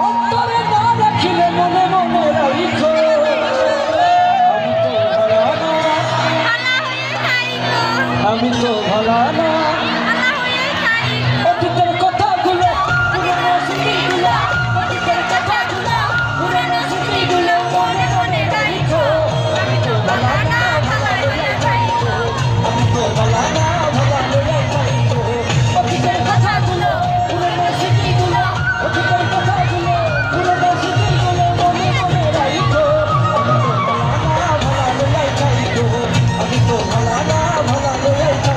অন্তরে না রাখিলে মনে মনে রাখো আমি তো ভালো না অতীতের কথাগুলো পুরনো স্মৃতিগুলো অতীতের কথাগুলো পুরনো স্মৃতিগুলো মনে মনে রাখো আমি তো ভালো না ভালো রাখো আমি তো ভালো না ভালো রাখো অতীতের কথাগুলো পুরনো স্মৃতিগুলো অতীতের কথাগুলো পুরনো স্মৃতিগুলো মনে মনে রাখো আমি তো ভালো না ভালো রাখো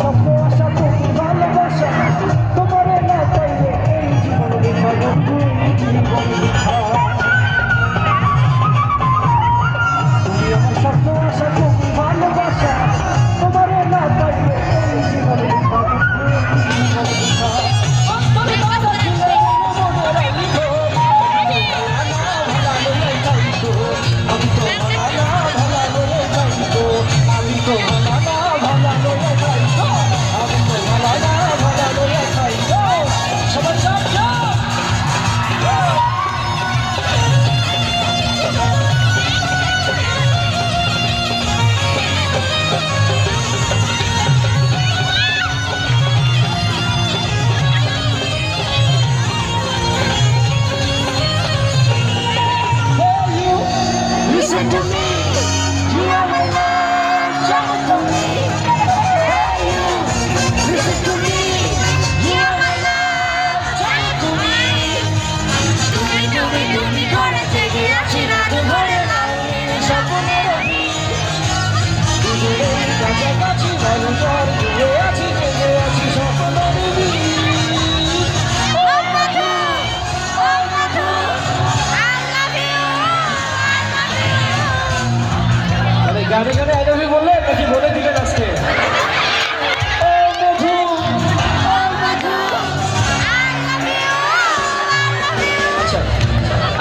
স্বপ্ন আশা তুমি ভালোবাসা তোমার না চাইলে এই জীবন দেখা বন্ধু এই জীবন দেখা তুমি আমার স্বপ্ন আশা তুমি ভালোবাসা তোমার না চাইলে এই জীবন দেখা বন্ধু এই জীবন দেখা আমি তো ভালো আমি তো listen to me, you are my love, shout to me. Hey you, listen to me, you are my love, shout to me. তুমি ঘরে থেকে আছি না ঘরে নাও স্বপ্নের আমি দূরের কাছাকাছি ভালো জ্বর দূরে আছি জেগে আছি স্বপ্নের গানে গানে আই লাভ ইউ বললে নাকি বলে দিলেন আজকে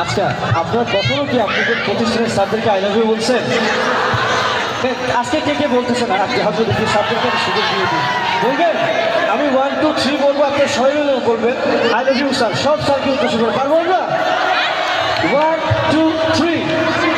আচ্ছা আপনার কখনো কি আপনাদের প্রতিষ্ঠানের স্যারদেরকে আই লাভ ইউ বলছেন আজকে কে কে বলতেছেন আজকে হয়তো দেখি স্যারদেরকে সুযোগ দিয়ে দিই বলবেন আমি 1 2 3 বলবো আপনি সবাই মিলে বলবেন আই লাভ ইউ স্যার সব স্যারকে উদ্দেশ্য করে পারবো না 1 2 3